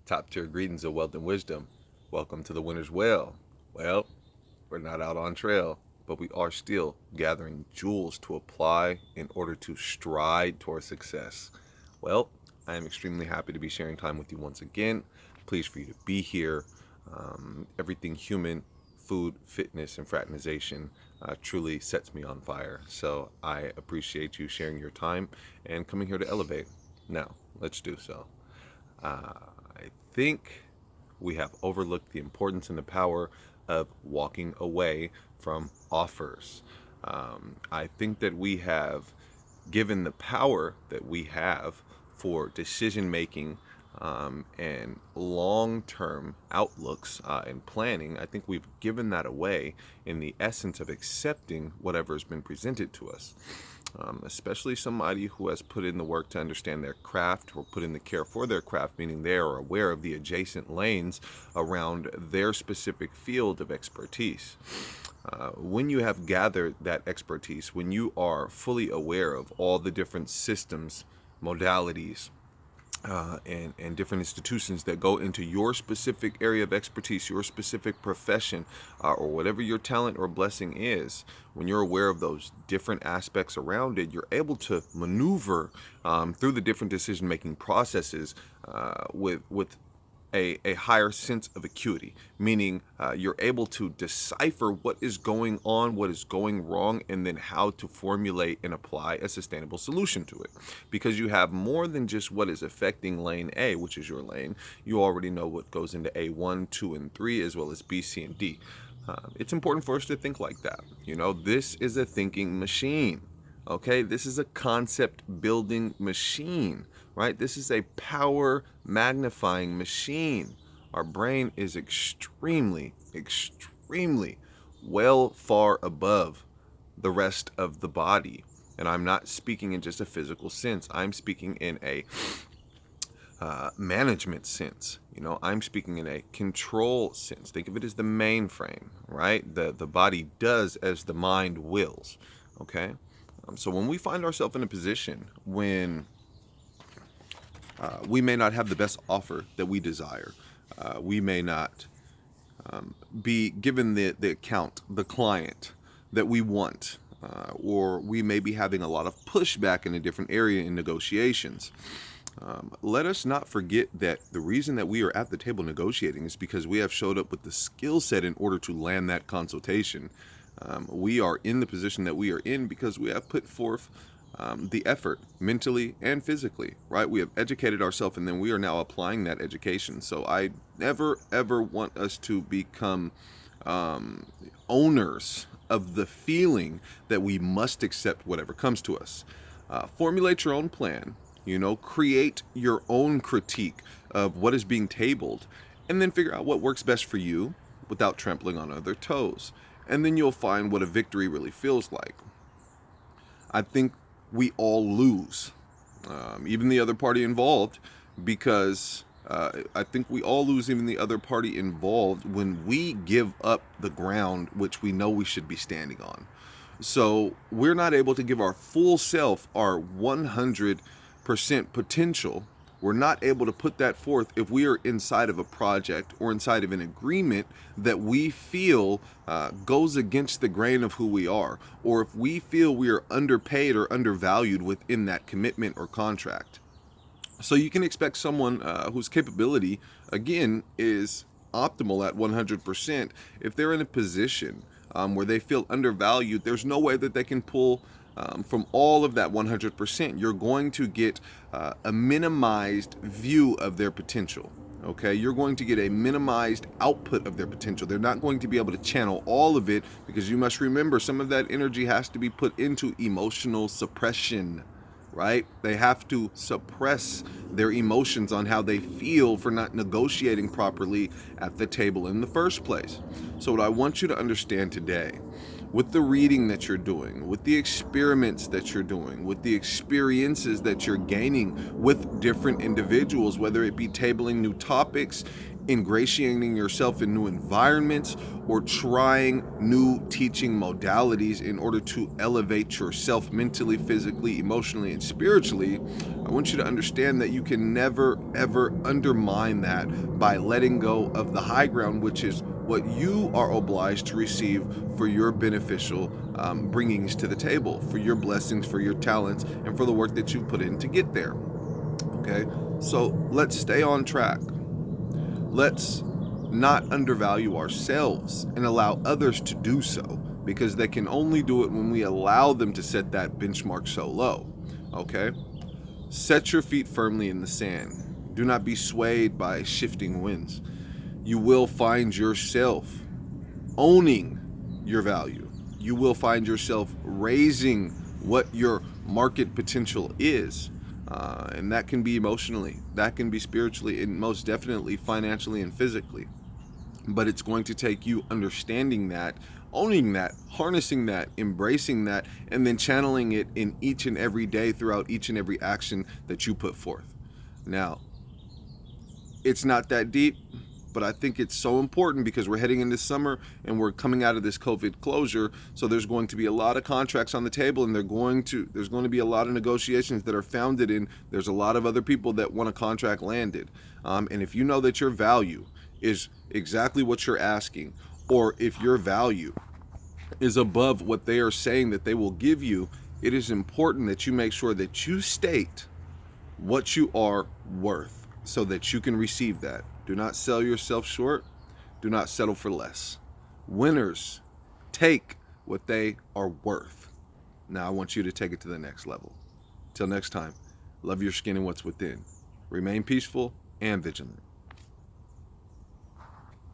Top tier greetings of wealth and wisdom. Welcome to the winner's well. Well, we're not out on trail, but we are still gathering jewels to apply in order to stride towards success. Well, I am extremely happy to be sharing time with you once again. Pleased for you to be here. Everything human, food, fitness, and fraternization truly sets me on fire. So I appreciate you sharing your time and coming here to elevate. Now, let's do so. I think we have overlooked the importance and the power of walking away from offers. I think that we have given the power that we have for decision making and long term outlooks and planning. I think we've given that away in the essence of accepting whatever has been presented to us. Especially somebody who has put in the work to understand their craft or put in the care for their craft, meaning they are aware of the adjacent lanes around their specific field of expertise. When you have gathered that expertise, when you are fully aware of all the different systems, modalities, and different institutions that go into your specific area of expertise, your specific profession, or whatever your talent or blessing is, when you're aware of those different aspects around it, you're able to maneuver through the different decision-making processes with a higher sense of acuity, meaning you're able to decipher what is going on, what is going wrong, and then how to formulate and apply a sustainable solution to it. Because you have more than just what is affecting lane A, which is your lane. You already know what goes into A1, 2, and 3, as well as B, C, and D. It's important for us to think like that. This is a thinking machine. Okay, this is a concept building machine, right? This is a power magnifying machine. Our brain is extremely, extremely far above the rest of the body. And I'm not speaking in just a physical sense. I'm speaking in a management sense. I'm speaking in a control sense. Think of it as the mainframe, right? The body does as the mind wills, okay? So when we find ourselves in a position when we may not have the best offer that we desire, we may not be given the account, the client that we want, or we may be having a lot of pushback in a different area in negotiations. Let us not forget that the reason that we are at the table negotiating is because we have showed up with the skill set in order to land that consultation. We are in the position that we are in because we have put forth the effort mentally and physically, right? We have educated ourselves and then we are now applying that education. So I never, ever want us to become owners of the feeling that we must accept whatever comes to us. Formulate your own plan, create your own critique of what is being tabled, and then figure out what works best for you without trampling on other toes. And then you'll find what a victory really feels like. I think we all lose, even the other party involved, because I think we all lose, even the other party involved, when we give up the ground which we know we should be standing on. So we're not able to give our full self, our 100% potential. We're not able to put that forth if we are inside of a project or inside of an agreement that we feel goes against the grain of who we are, or if we feel we are underpaid or undervalued within that commitment or contract. So you can expect someone whose capability, again, is optimal at 100%. If they're in a position where they feel undervalued, there's no way that they can pull from all of that 100%. You're going to get a minimized view of their potential. Okay, you're going to get a minimized output of their potential. They're not going to be able to channel all of it, because you must remember some of that energy has to be put into emotional suppression, right? They have to suppress their emotions on how they feel for not negotiating properly at the table in the first place. So what I want you to understand today, with the reading that you're doing, with the experiments that you're doing, with the experiences that you're gaining with different individuals, whether it be tabling new topics ingratiating yourself in new environments or trying new teaching modalities in order to elevate yourself mentally, physically, emotionally, and spiritually, I want you to understand that you can never, ever undermine that by letting go of the high ground, which is what you are obliged to receive for your beneficial bringings to the table, for your blessings, for your talents, and for the work that you put in to get there. Okay, so let's stay on track. Let's not undervalue ourselves and allow others to do so, because they can only do it when we allow them to set that benchmark so low. Okay? Set your feet firmly in the sand. Do not be swayed by shifting winds. You will find yourself owning your value. You will find yourself raising what your market potential is. And that can be emotionally, that can be spiritually, and most definitely financially and physically. But it's going to take you understanding that, owning that, harnessing that, embracing that, and then channeling it in each and every day throughout each and every action that you put forth. Now, it's not that deep, but I think it's so important because we're heading into summer and we're coming out of this COVID closure. So there's going to be a lot of contracts on the table, and there's going to be a lot of negotiations that are founded in. There's a lot of other people that want a contract landed. And if you know that your value is exactly what you're asking, or if your value is above what they are saying that they will give you, it is important that you make sure that you state what you are worth so that you can receive that. Do not sell yourself short. Do not settle for less. Winners take what they are worth. Now I want you to take it to the next level. Till next time, love your skin and what's within. Remain peaceful and vigilant.